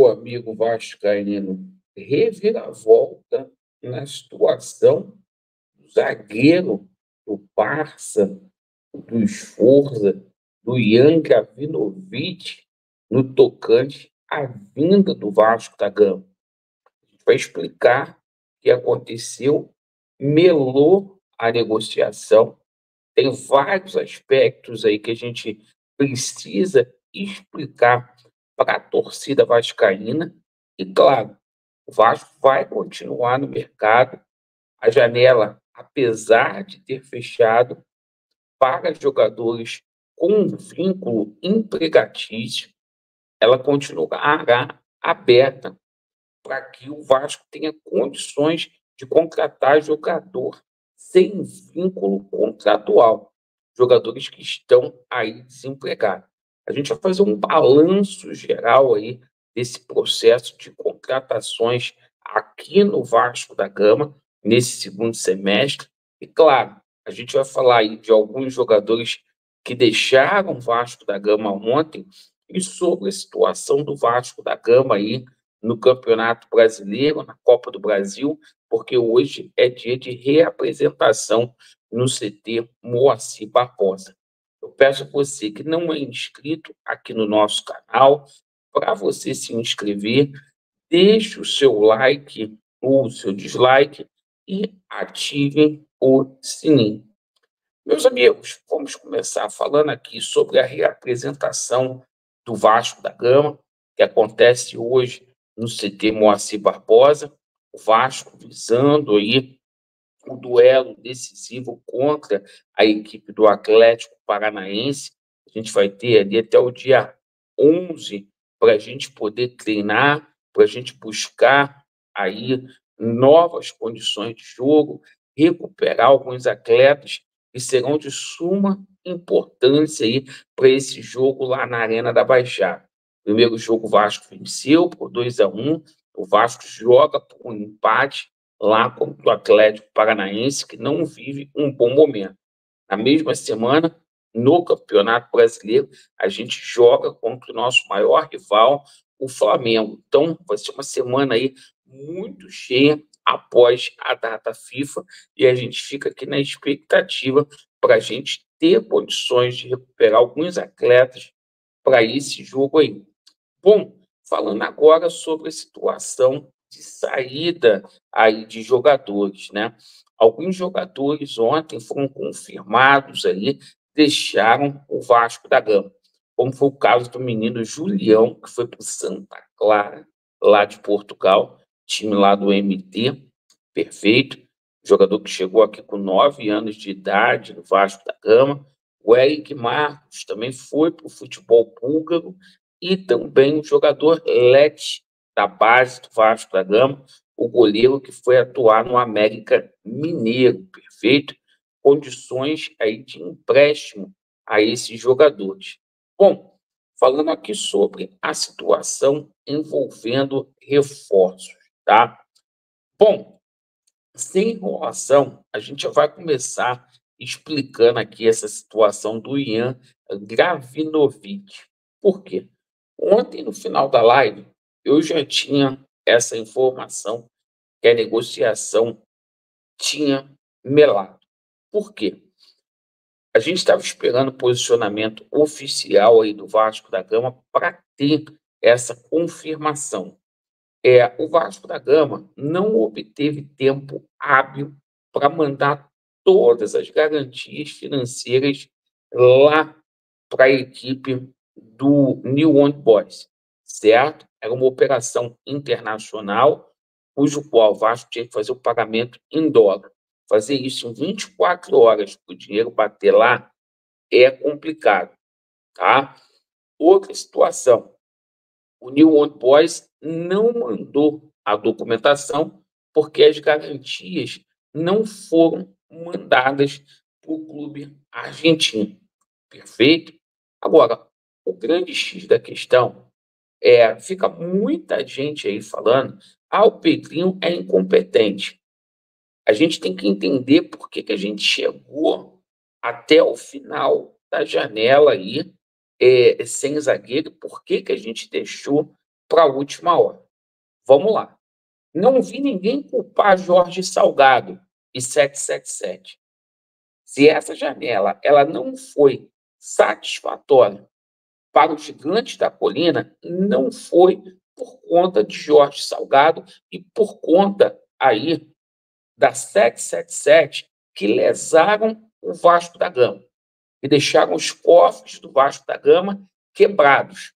meu amigo vascaíno, reviravolta na situação do zagueiro, do Barça, do Sforza, do Ian Gavinovic, no tocante à vinda do Vasco da Gama. A gente vai explicar o que aconteceu, melou a negociação, tem vários aspectos aí que a gente precisa explicar para a torcida vascaína. E, claro, o Vasco vai continuar no mercado. A janela, apesar de ter fechado para jogadores com vínculo empregatício, ela continuará aberta para que o Vasco tenha condições de contratar jogador sem vínculo contratual, jogadores que estão aí desempregados. A gente vai fazer um balanço geral aí desse processo de contratações aqui no Vasco da Gama, nesse segundo semestre. E, claro, a gente vai falar aí de alguns jogadores que deixaram o Vasco da Gama ontem e sobre a situação do Vasco da Gama aí no Campeonato Brasileiro, na Copa do Brasil, porque hoje é dia de reapresentação no CT Moacir Barbosa. Eu peço a você que não é inscrito aqui no nosso canal, para você se inscrever, deixe o seu like ou o seu dislike e ativem o sininho. Meus amigos, vamos começar falando aqui sobre a reapresentação do Vasco da Gama, que acontece hoje no CT Moacir Barbosa. O Vasco visando aí o duelo decisivo contra a equipe do Atlético Paranaense. A gente vai ter ali até o dia 11 para a gente poder treinar, para a gente buscar aí novas condições de jogo, recuperar alguns atletas que serão de suma importância aí para esse jogo lá na Arena da Baixada. Primeiro jogo, o Vasco venceu por 2-1. O Vasco joga por um empate lá contra o Atlético Paranaense, que não vive um bom momento. Na mesma semana, no Campeonato Brasileiro, a gente joga contra o nosso maior rival, o Flamengo. Então, vai ser uma semana aí muito cheia após a data FIFA e a gente fica aqui na expectativa para a gente ter condições de recuperar alguns atletas para esse jogo aí. Bom, falando agora sobre a situação de saída aí de jogadores, né? Alguns jogadores ontem foram confirmados aí, deixaram o Vasco da Gama, como foi o caso do menino Julião, que foi para o Santa Clara, lá de Portugal, time lá do MT, perfeito, jogador que chegou aqui com 9 anos de idade no Vasco da Gama. O Eric Marcos também foi para o futebol búlgaro, e também o jogador Lete, da base do Vasco da Gama, o goleiro que foi atuar no América Mineiro, perfeito? Condições aí de empréstimo a esses jogadores. Bom, falando aqui sobre a situação envolvendo reforços, tá? Bom, sem enrolação, a gente já vai começar explicando aqui essa situação do Ian Gravinovic. Por quê? Ontem, no final da live, eu já tinha essa informação que a negociação tinha melado. Por quê? A gente estava esperando o posicionamento oficial aí do Vasco da Gama para ter essa confirmação. O Vasco da Gama não obteve tempo hábil para mandar todas as garantias financeiras lá para a equipe do New Old Boys, certo? Era uma operação internacional, cujo qual o Vasco tinha que fazer o pagamento em dólar. Fazer isso em 24 horas para o dinheiro bater lá é complicado, tá? Outra situação, o New Old Boys não mandou a documentação porque as garantias não foram mandadas para o clube argentino. Perfeito? Agora, o grande X da questão fica muita gente aí falando, o Pedrinho é incompetente. A gente tem que entender por que a gente chegou até o final da janela aí, sem zagueiro, por que a gente deixou para a última hora. Vamos lá. Não vi ninguém culpar Jorge Salgado e 777. Se essa janela ela não foi satisfatória para os gigantes da colina, não foi por conta de Jorge Salgado e por conta aí da 777 que lesaram o Vasco da Gama e deixaram os cofres do Vasco da Gama quebrados.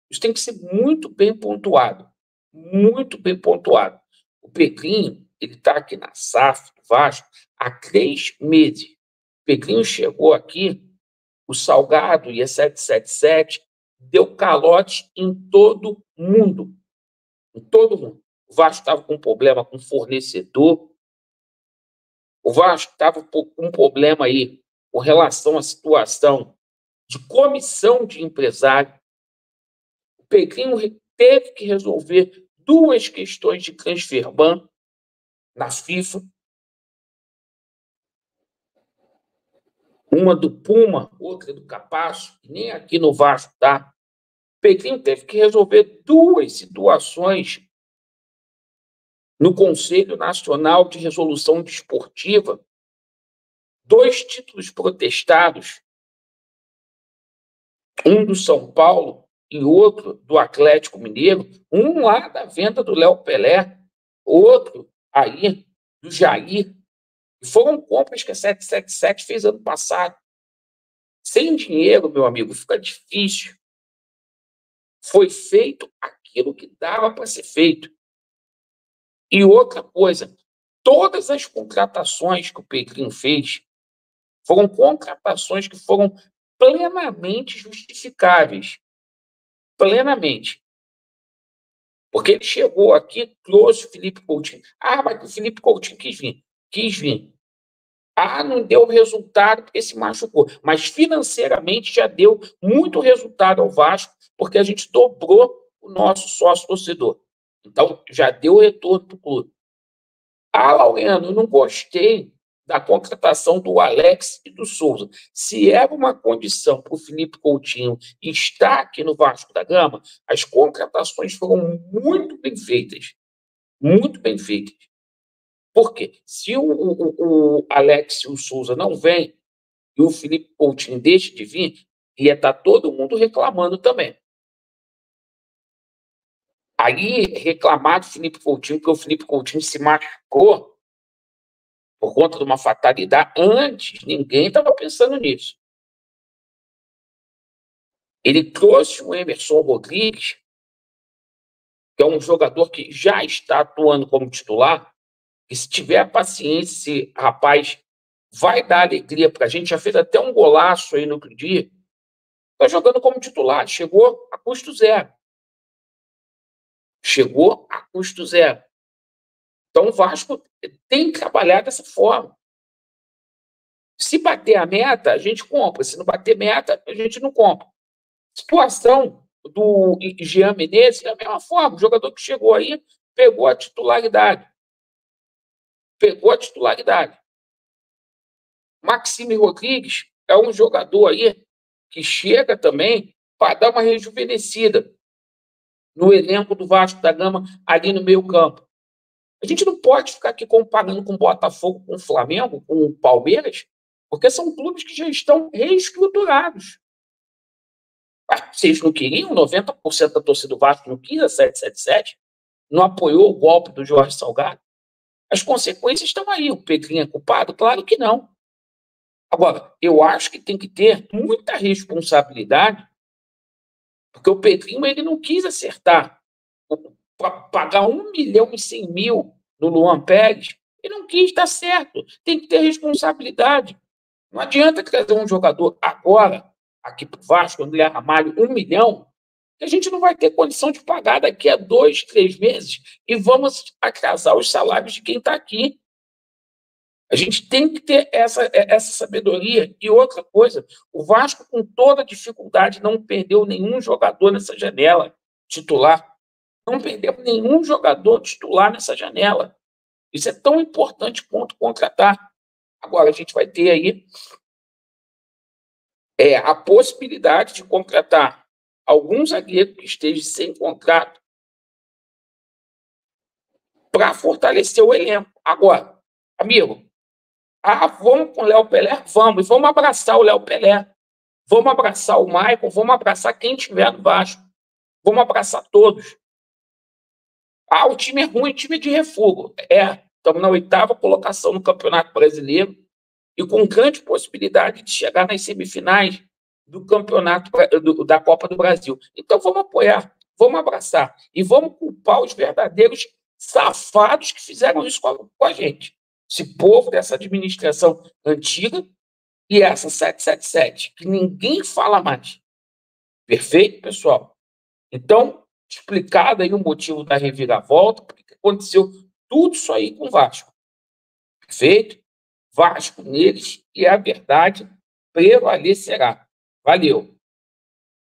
Isso tem que ser muito bem pontuado, muito bem pontuado. O Pedrinho, ele está aqui na SAF do Vasco há 3 meses. O Pedrinho chegou aqui, o Salgado e a 777 deu calote em todo mundo. Em todo mundo. O Vasco estava com problema com fornecedor. O Vasco estava com um problema aí com relação à situação de comissão de empresário. O Pedrinho teve que resolver 2 questões de transfer ban na FIFA. Uma do Puma, outra do Capacho, que nem aqui no Vasco tá. O Pedrinho teve que resolver 2 situações no Conselho Nacional de Resolução Desportiva, 2 títulos protestados, um do São Paulo e outro do Atlético Mineiro, um lá da venda do Léo Pelé, outro aí do Jair. E foram compras que a 777 fez ano passado. Sem dinheiro, meu amigo, fica difícil. Foi feito aquilo que dava para ser feito. E outra coisa, todas as contratações que o Pedrinho fez foram contratações que foram plenamente justificáveis. Plenamente. Porque ele chegou aqui, trouxe o Felipe Coutinho. Ah, mas o Felipe Coutinho quis vir. Quis vir. Ah, não deu resultado porque se machucou. Mas financeiramente já deu muito resultado ao Vasco, porque a gente dobrou o nosso sócio-torcedor. Então, já deu retorno para o clube. Ah, Laureano, eu não gostei da contratação do Alex e do Souza. Se era uma condição para o Felipe Coutinho estar aqui no Vasco da Gama, as contratações foram muito bem feitas. Muito bem feitas. Por quê? Se o Alex e o Souza não vêm e o Felipe Coutinho deixa de vir, ia estar todo mundo reclamando também. Aí, reclamar do Felipe Coutinho, porque o Felipe Coutinho se machucou por conta de uma fatalidade. Antes, ninguém estava pensando nisso. Ele trouxe o Emerson Rodrigues, que é um jogador que já está atuando como titular, e se tiver a paciência, esse rapaz vai dar alegria para a gente. Já fez até um golaço aí no outro dia. Está jogando como titular, chegou a custo zero. Chegou a custo zero. Então, o Vasco tem que trabalhar dessa forma. Se bater a meta, a gente compra. Se não bater meta, a gente não compra. Situação do Jean Menezes é a mesma forma. O jogador que chegou aí pegou a titularidade. Pegou a titularidade. Maxime Rodrigues é um jogador aí que chega também para dar uma rejuvenescida no elenco do Vasco da Gama ali no meio campo. A gente não pode ficar aqui comparando com o Botafogo, com o Flamengo, com o Palmeiras, porque são clubes que já estão reestruturados. Vocês não queriam? 90% da torcida do Vasco não quis a 777, não apoiou o golpe do Jorge Salgado. As consequências estão aí. O Pedrinho é culpado? Claro que não. Agora, eu acho que tem que ter muita responsabilidade, porque o Pedrinho ele não quis acertar. Para pagar 1.100.000 no Luan Pérez, ele não quis, dar certo. Tem que ter responsabilidade. Não adianta trazer um jogador agora, aqui para o Vasco, André Ramalho, 1 milhão, que a gente não vai ter condição de pagar daqui a 2, 3 meses e vamos atrasar os salários de quem está aqui. A gente tem que ter essa sabedoria. E outra coisa, o Vasco, com toda dificuldade, não perdeu nenhum jogador nessa janela titular. Não perdeu nenhum jogador titular nessa janela. Isso é tão importante quanto contratar. Agora, a gente vai ter aí a possibilidade de contratar algum zagueiro que esteja sem contrato para fortalecer o elenco. Agora, amigo, vamos com o Léo Pelé? Vamos, e vamos abraçar o Léo Pelé. Vamos abraçar o Maicon, vamos abraçar quem tiver no Vasco. Vamos abraçar todos. O time é ruim, time de refúgio. Estamos na 8ª colocação no Campeonato Brasileiro e com grande possibilidade de chegar nas semifinais do campeonato da Copa do Brasil. Então vamos apoiar, vamos abraçar e vamos culpar os verdadeiros safados que fizeram isso com a gente. Esse povo dessa administração antiga e essa 777, que ninguém fala mais. Perfeito, pessoal? Então, explicado aí o motivo da reviravolta, porque aconteceu tudo isso aí com o Vasco. Perfeito? Vasco neles e a verdade prevalecerá. Valeu!